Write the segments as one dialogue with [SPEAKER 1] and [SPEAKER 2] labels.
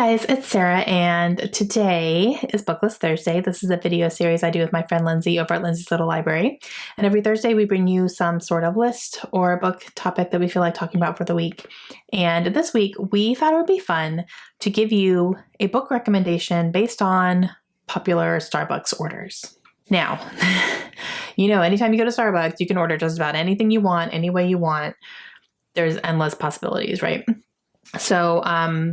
[SPEAKER 1] guys, it's Sarah, and today is BookList Thursday. This is a video series I do with my friend Lindsay over at Lindsay's Little Library. And every Thursday we bring you some sort of list or a book topic that we feel like talking about for the week. And this week we thought it would be fun to give you a book recommendation based on popular Starbucks orders. Now, anytime you go to Starbucks, you can order just about anything you want, any way you want. There's endless possibilities, right? So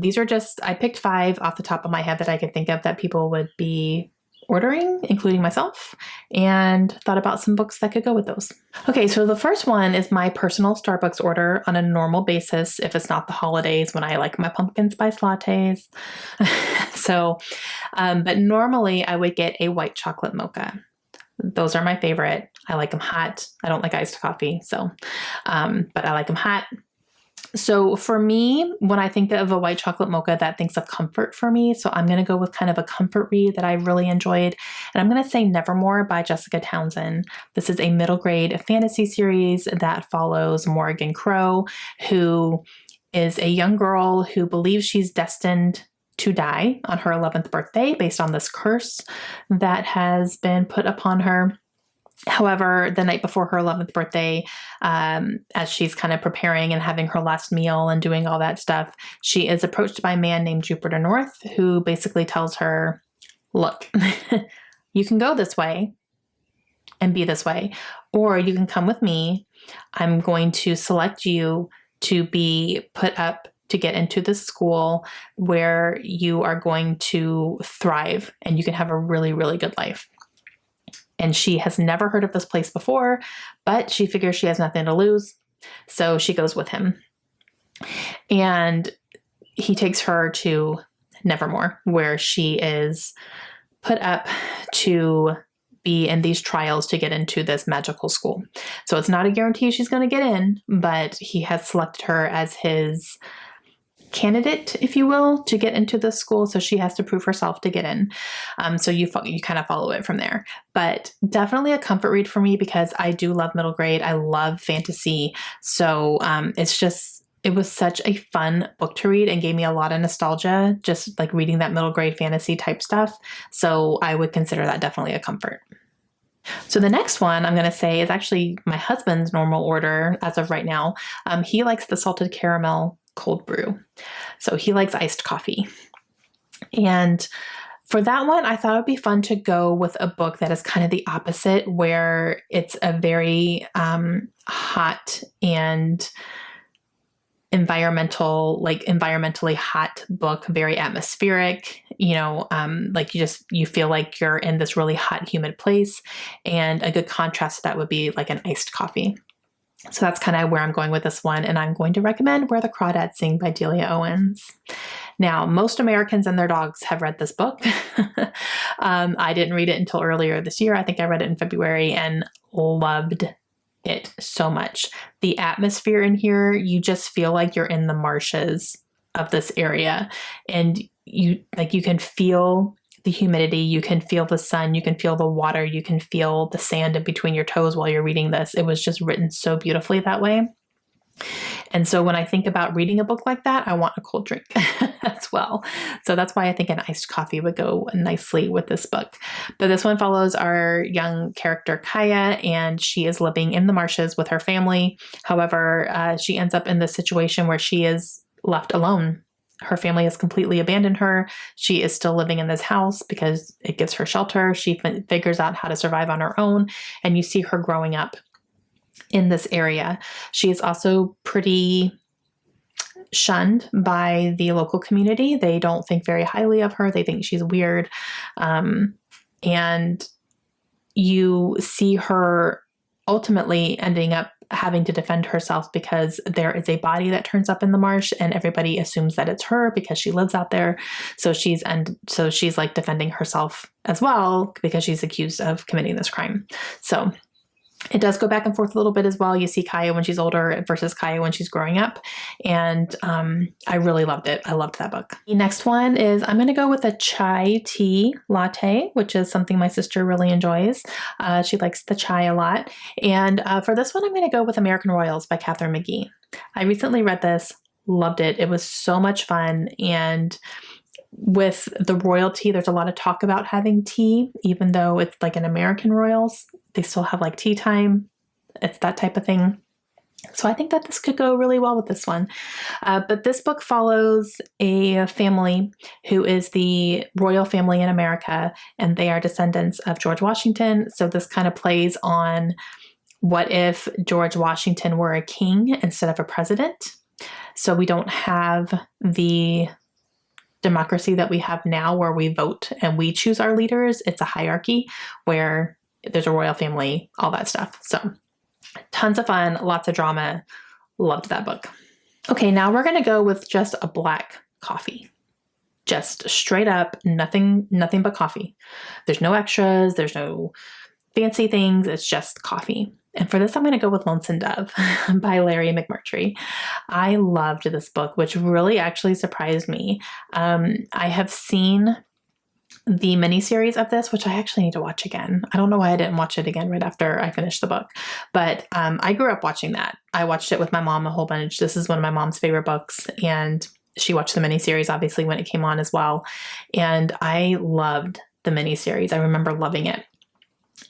[SPEAKER 1] these are I picked 5 off the top of my head that I could think of that people would be ordering, including myself, and thought about some books that could go with those. Okay, so the first one is my personal Starbucks order on a normal basis, if it's not the holidays when I like my pumpkin spice lattes. But normally I would get a white chocolate mocha. Those are my favorite. I like them hot. I don't like iced coffee, but I like them hot. So for me, when I think of a white chocolate mocha, that thinks of comfort for me. So I'm going to go with kind of a comfort read that I really enjoyed. And I'm going to say Nevermore by Jessica Townsend. This is a middle grade fantasy series that follows Morrigan, who is a young girl who believes she's destined to die on her 11th birthday based on this curse that has been put upon her. However, the night before her 11th birthday, as she's kind of preparing and having her last meal and doing all that stuff, she is approached by a man named Jupiter North, who basically tells her, look, you can go this way and be this way, or you can come with me. I'm going to select you to be put up to get into this school where you are going to thrive and you can have a really, really good life. And she has never heard of this place before, but she figures she has nothing to lose. So she goes with him. And he takes her to Nevermore, where she is put up to be in these trials to get into this magical school. So it's not a guarantee she's going to get in, but he has selected her as his candidate, if you will, to get into this school. So she has to prove herself to get in. So you kind of follow it from there. But definitely a comfort read for me because I do love middle grade. I love fantasy. So it was such a fun book to read and gave me a lot of nostalgia, just like reading that middle grade fantasy type stuff. So I would consider that definitely a comfort. So the next one I'm going to say is actually my husband's normal order as of right now. He likes the salted caramel cold brew. So he likes iced coffee. And for that one, I thought it would be fun to go with a book that is kind of the opposite, where it's a very hot and environmentally hot book, very atmospheric, you feel like you're in this really hot, humid place. And a good contrast to that would be like an iced coffee. So that's kind of where I'm going with this one. And I'm going to recommend Where the Crawdads Sing by Delia Owens. Now, most Americans and their dogs have read this book. I didn't read it until earlier this year. I think I read it in February and loved it so much. The atmosphere in here, you just feel like you're in the marshes of this area. And you can feel the humidity, you can feel the sun, you can feel the water, you can feel the sand in between your toes while you're reading this. It was just written so beautifully that way. And so when I think about reading a book like that, I want a cold drink as well. So that's why I think an iced coffee would go nicely with this book. But this one follows our young character Kaya, and she is living in the marshes with her family. However, she ends up in this situation where she is left alone. Her family has completely abandoned her. She is still living in this house because it gives her shelter. She figures out how to survive on her own, and you see her growing up in this area. She is also pretty shunned by the local community. They don't think very highly of her. They think she's weird. And you see her ultimately ending up having to defend herself because there is a body that turns up in the marsh and everybody assumes that it's her because she lives out there. So she's like defending herself as well because she's accused of committing this crime. So it does go back and forth a little bit as well. You see Kaya when she's older versus Kaya when she's growing up. And I really loved it. I loved that book. The next one is I'm going to go with a chai tea latte, which is something my sister really enjoys. She likes the chai a lot. And for this one, I'm going to go with American Royals by Katharine McGee. I recently read this, loved it. It was so much fun. And with the royalty, there's a lot of talk about having tea, even though it's like an American royals, they still have like tea time. It's that type of thing. So I think that this could go really well with this one. But this book follows a family who is the royal family in America, and they are descendants of George Washington. So this kind of plays on what if George Washington were a king instead of a president. So we don't have the democracy that we have now where we vote and we choose our leaders. It's a hierarchy where there's a royal family, all that stuff. So tons of fun, lots of drama. Loved that book. Okay, now we're going to go with just a black coffee. Just straight up, nothing but coffee. There's no extras. There's no fancy things. It's just coffee. And for this, I'm going to go with Lonesome Dove by Larry McMurtry. I loved this book, which really actually surprised me. I have seen the miniseries of this, which I actually need to watch again. I don't know why I didn't watch it again right after I finished the book, but I grew up watching that. I watched it with my mom a whole bunch. This is one of my mom's favorite books, and she watched the miniseries obviously when it came on as well. And I loved the miniseries. I remember loving it.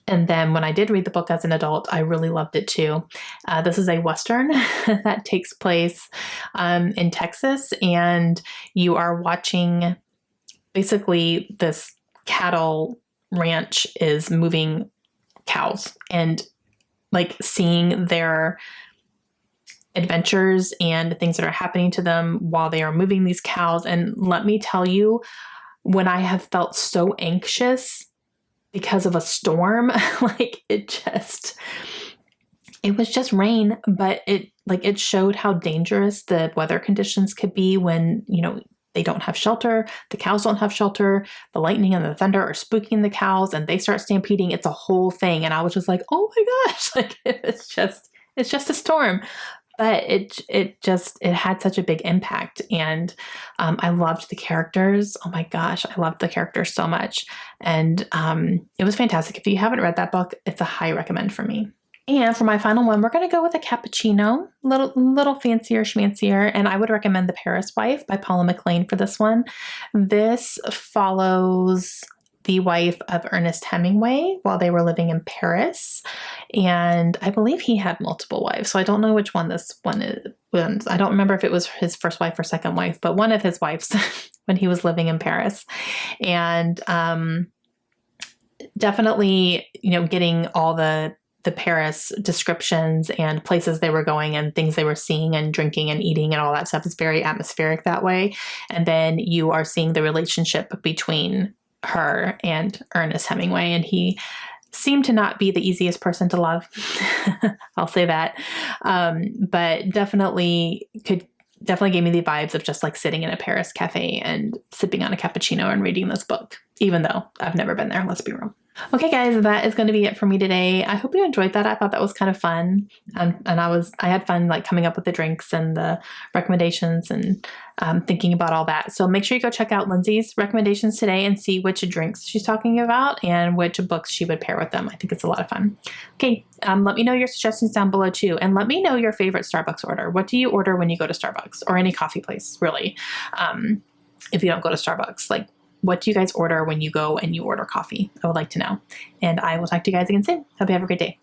[SPEAKER 1] And then when I did read the book as an adult, I really loved it too. This is a Western that takes place in Texas, and you are watching basically this cattle ranch is moving cows and like seeing their adventures and things that are happening to them while they are moving these cows. And let me tell you, when I have felt so anxious because of a storm, like it was just rain, but it showed how dangerous the weather conditions could be when, they don't have shelter, the cows don't have shelter, the lightning and the thunder are spooking the cows and they start stampeding. It's a whole thing. And I was just like, oh my gosh, like it's just a storm. But it had such a big impact. And I loved the characters. Oh my gosh, I loved the characters so much. And it was fantastic. If you haven't read that book, it's a high recommend for me. And for my final one, we're going to go with a cappuccino, little fancier schmancier. And I would recommend The Paris Wife by Paula McLean for this one. This follows the wife of Ernest Hemingway while they were living in Paris. And I believe he had multiple wives. So I don't know which one this one is. I don't remember if it was his first wife or second wife, but one of his wives when he was living in Paris. And definitely, getting all the Paris descriptions and places they were going and things they were seeing and drinking and eating and all that stuff is very atmospheric that way. And then you are seeing the relationship between her and Ernest Hemingway, and he seemed to not be the easiest person to love. I'll say that. But definitely gave me the vibes of just like sitting in a Paris cafe and sipping on a cappuccino and reading this book, even though I've never been there. Let's be real. Okay, guys, that is going to be it for me today. I hope you enjoyed that. I thought that was kind of fun. And I had fun like coming up with the drinks and the recommendations and thinking about all that. So make sure you go check out Lindsay's recommendations today and see which drinks she's talking about and which books she would pair with them. I think it's a lot of fun. Okay, let me know your suggestions down below too. And let me know your favorite Starbucks order. What do you order when you go to Starbucks or any coffee place, really? If you don't go to Starbucks, like, what do you guys order when you go and you order coffee? I would like to know. And I will talk to you guys again soon. Hope you have a great day.